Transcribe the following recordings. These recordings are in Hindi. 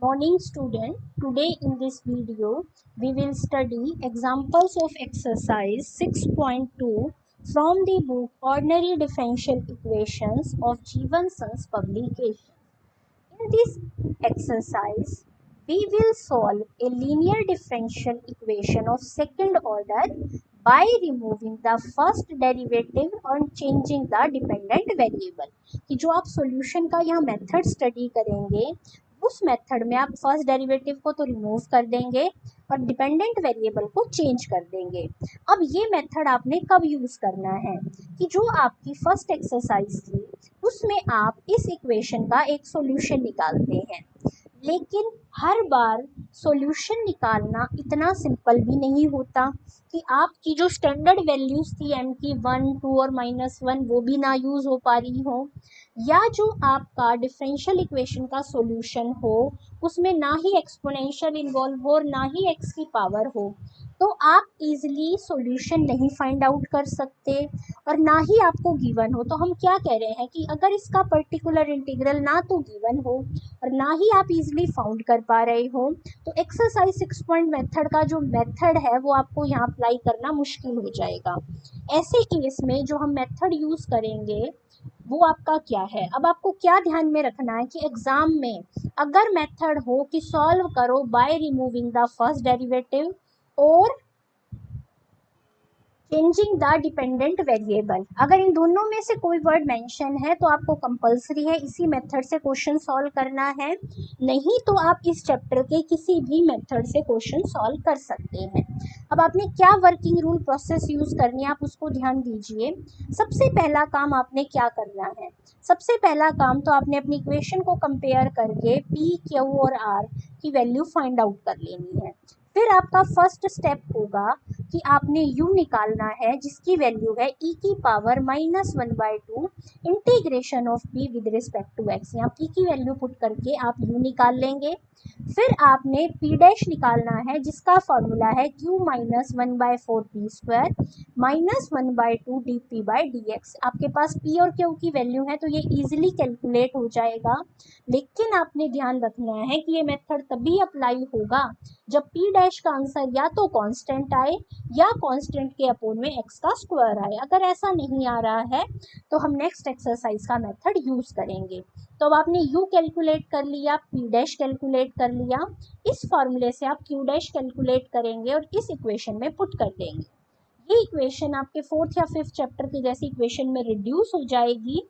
Morning student, today in this video we will study examples of exercise 6.2 from the book Ordinary Differential Equations of Jeevan San's publication. In this exercise, we will solve a linear differential equation of second order by removing the first derivative and changing the dependent variable. कि जो आप सॉल्यूशन का यहाँ मेथड स्टडी करेंगे उस मेथड में आप फर्स्ट डेरिवेटिव को तो रिमूव कर देंगे और डिपेंडेंट वेरिएबल को चेंज कर देंगे। अब ये मेथड आपने कब यूज़ करना है कि जो आपकी फर्स्ट एक्सरसाइज थी उसमें आप इस इक्वेशन का एक सॉल्यूशन निकालते हैं, लेकिन हर बार सॉल्यूशन निकालना इतना सिंपल भी नहीं होता कि आपकी जो स्टैंडर्ड वैल्यूज़ थी m की 1, 2 और -1 वो भी ना यूज़ हो पा रही हो, या जो आपका डिफरेंशियल इक्वेशन का सॉल्यूशन हो उसमें ना ही एक्सपोनेंशियल इन्वॉल्व हो और ना ही x की पावर हो, तो आप इजीली सॉल्यूशन नहीं फाइंड आउट कर सकते और ना ही आपको गिवन हो। तो हम क्या कह रहे हैं कि अगर इसका पर्टिकुलर इंटीग्रल ना तो गिवन हो और ना ही आप इजीली फाउंड कर पा रहे हो, तो एक्सरसाइज 6 पॉइंट मेथड का जो मेथड है वो आपको यहाँ अप्लाई करना मुश्किल हो जाएगा। ऐसे केस में जो हम मेथड यूज़ करेंगे वो आपका क्या है। अब आपको क्या ध्यान में रखना है कि एग्जाम में अगर मेथड हो कि सॉल्व करो by removing the first derivative और चेंजिंग द डिपेंडेंट वेरिएबल, अगर इन दोनों में से कोई वर्ड मेंशन है तो आपको कंपलसरी है इसी मेथड से क्वेश्चन सॉल्व करना है, नहीं तो आप इस चैप्टर के किसी भी मेथड से क्वेश्चन सॉल्व कर सकते हैं। अब आपने क्या वर्किंग रूल प्रोसेस यूज़ करनी है आप उसको ध्यान दीजिए। सबसे पहला काम आपने क्या करना है, सबसे पहला काम तो आपने अपनी इक्वेशन को कंपेयर करके पी, क्यू और आर की वैल्यू फाइंड आउट कर लेनी है। फिर आपका फर्स्ट स्टेप होगा कि आपने u निकालना है जिसकी वैल्यू है e की power -1/2 integration of p with respect to x। यहाँ p की वैल्यू पुट करके आप u निकाल लेंगे। फिर आपने p डैश निकालना है जिसका फॉर्मूला है q -1/4 p स्क्वायर -1/2 dp/dx। आपके पास p और q की वैल्यू है तो ये इजीली कैलकुलेट हो जाएगा, लेकिन आपने ध्यान रखना है कि ये मेथड तभी अप्लाई होगा जब p डैश का आंसर या तो कांस्टेंट आए या कांस्टेंट के अपोन में x का स्क्वायर आए। अगर ऐसा नहीं आ रहा है तो हम नेक्स्ट एक्सरसाइज का मेथड यूज करेंगे। तो अब आपने u कैलकुलेट कर लिया, p डैश कैलकुलेट कर लिया, इस फॉर्मूले से आप q डैश कैलकुलेट करेंगे और इस इक्वेशन में पुट कर देंगे। ये इक्वेशन आपके 4th या 5th चैप्टर की जैसी इक्वेशन में रिड्यूस हो जाएगी।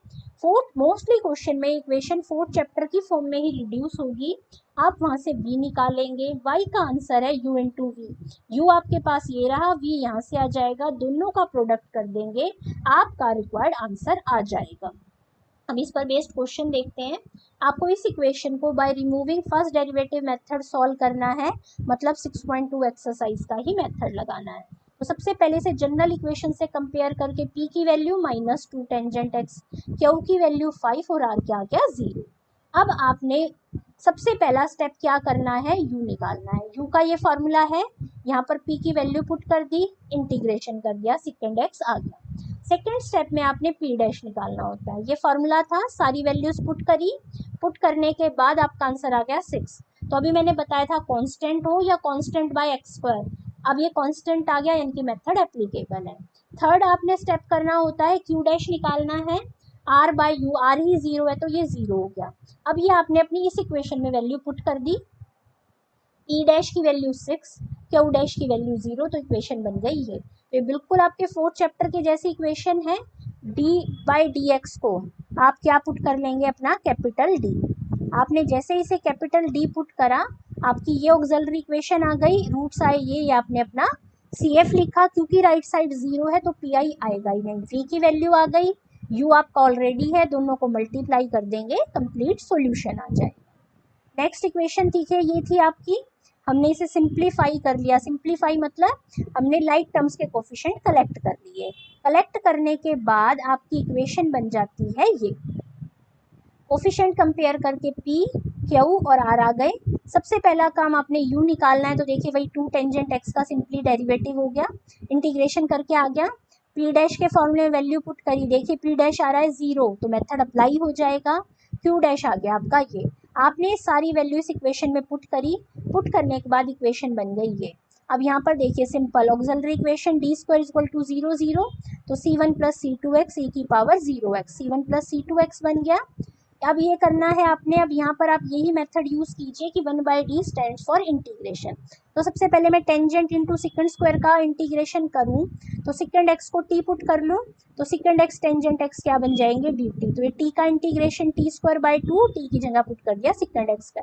मोस्टली क्वेश्चन में इक्वेशन 4th चैप्टर की फॉर्म में ही रिड्यूस होगी। आप वहां से b निकालेंगे, y का आंसर है u इंटू वी। u आपके पास ये रहा, v यहाँ से आ जाएगा, दोनों का प्रोडक्ट कर देंगे, आपका रिक्वायर्ड आंसर आ जाएगा। अब इस पर बेस्ड क्वेश्चन देखते हैं। आपको इस इक्वेशन को by removing first derivative method solve करना है, मतलब 6.2 एक्सरसाइज का ही मेथड लगाना है। तो सबसे पहले से जनरल इक्वेशन से कंपेयर करके p की वैल्यू -2 टेंजेंट x, q की वैल्यू 5 और r क्या गया 0। अब आपने सबसे पहला स्टेप क्या करना है, u निकालना है। u का ये फॉर्मूला है, यहाँ पर p की वैल्यू पुट कर दी, इंटीग्रेशन कर दिया, सेकेंड x आ गया। सेकेंड स्टेप में आपने p डैश निकालना होता है, ये फॉर्मूला था, सारी वैल्यूज पुट करी, पुट करने के बाद आपका आंसर आ गया 6। तो अभी मैंने बताया था कांस्टेंट हो या कांस्टेंट बाय एक्स स्क्वायर, अब ये कांस्टेंट आ गया, इनकी मेथड एप्लीकेबल है। थर्ड आपने स्टेप करना होता है q डैश निकालना है, r बाय u, r ही 0 है तो ये 0 हो गया। अब ये आपने अपनी इस इक्वेशन में वैल्यू पुट कर दी, p डैश की वैल्यू 6, q डैश की वैल्यू 0, तो इक्वेशन बन गई ये। तो ये बिल्कुल आपके 4th चैप्टर की जैसी इक्वेशन है। d/dx को आप क्या पुट कर लेंगे, अपना कैपिटल D। आपने जैसे इसे कैपिटल D पुट करा, आपकी ये ऑक्सिलरी इक्वेशन आ गई, रूट्स आए ये आपने अपना CF लिखा, क्योंकि राइट साइड 0 है तो PI आएगा ही नहीं। v की वैल्यू आ गई, u आपका ऑलरेडी है, दोनों को मल्टीप्लाई कर देंगे, कंप्लीट सॉल्यूशन आ जाएगा। नेक्स्ट इक्वेशन ठीक है, ये थी आपकी, हमने इसे सिंप्लीफाई कर लिया। सिंप्लीफाई मतलब हमने लाइक टर्म्स के कोफिशिएंट कलेक्ट कर लिए। कलेक्ट करने के बाद आपकी इक्वेशन बन जाती है ये। कोफिशिएंट कंपेयर करके p, q और r आ गए। सबसे पहला काम आपने u निकालना है, तो देखिए वही 2 टेंजेंट x का सिंपली डेरिवेटिव हो गया, इंटीग्रेशन करके आ गया। p डैश के फॉर्मूले में वैल्यू पुट करी, देखिए p डैश आ रहा है 0 तो मेथड अप्लाई हो जाएगा, q डैश आ गया आपका ये। आपने सारी वैल्यू इस इक्वेशन में पुट करी, पुट करने के बाद इक्वेशन बन गई ये। अब यहाँ पर देखिए simple auxiliary equation D square equal to 0 0, तो c1 plus C two X E की power 0x, c1 plus C two X बन गया। अब ये करना है आपने, अब यहाँ पर आप यही मेथड यूज कीजिए कि 1/d स्टैंड्स फॉर इंटीग्रेशन। तो सबसे पहले मैं टेंजेंट इंटू सेकंड स्क्वायर का इंटीग्रेशन करूँ, तो सेकंड एक्स को t पुट कर लूँ, तो सेकंड एक्स टेंजेंट एक्स क्या बन जाएंगे dt। तो ये t का integration t square by 2, t की जगह पुट कर दिया सेकंड एक्स का।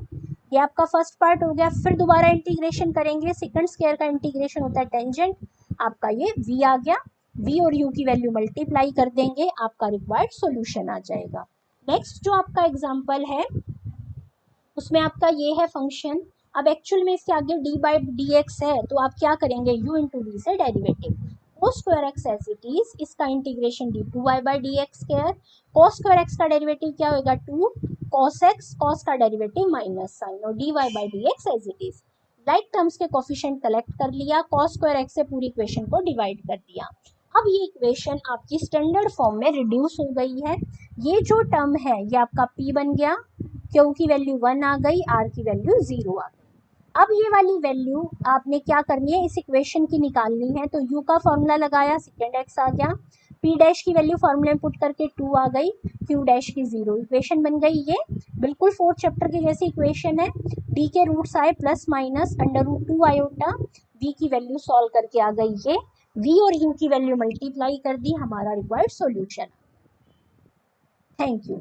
ये आपका फर्स्ट पार्ट हो गया। फिर दोबारा इंटीग्रेशन करेंगे, सेकंड स्क्वायर का इंटीग्रेशन होता है टेंजेंट, आपका ये v आ गया, v और u की वैल्यू मल्टीप्लाई कर देंगे, आपका रिक्वायर्ड सॉल्यूशन आ जाएगा। नेक्स्ट जो आपका एग्जांपल है उसमें आपका ये है फंक्शन। अब एक्चुअल में इसके आगे डी बाई डी एक्स है, तो आप क्या करेंगे u इंटू डी से derivative, cos square X as it is, इसका integration D two Y by D X square, cos square X का डेरिवेटिव क्या होगा 2 कॉस एक्स, कॉस का डेरिवेटिव माइनस साइन, और D Y by D X as it is. Like terms के कोफिशिएंट कलेक्ट कर लिया, कॉस स्क्वायर एक्स से पूरी इक्वेशन को डिवाइड कर दिया। अब ये इक्वेशन आपकी स्टैंडर्ड फॉर्म में रिड्यूस हो गई है। ये जो टर्म है ये आपका p बन गया, क्यू की वैल्यू 1 आ गई, r की वैल्यू 0 आ गई। अब ये वाली वैल्यू आपने क्या करनी है, इस इक्वेशन की निकालनी है। तो u का फॉर्मूला लगाया, सेकेंड x आ गया, p डैश की वैल्यू फॉर्मूले में पुट करके 2 आ गई, q डैश की 0, इक्वेशन बन गई ये। बिल्कुल फोर्थ चैप्टर की जैसी इक्वेशन है। d के रूट्स आए plus minus under root 2 iota, v की वैल्यू सॉल्व करके आ गई ये, v और u की वैल्यू मल्टीप्लाई कर दी, हमारा रिक्वायर्ड सॉल्यूशन। Thank you.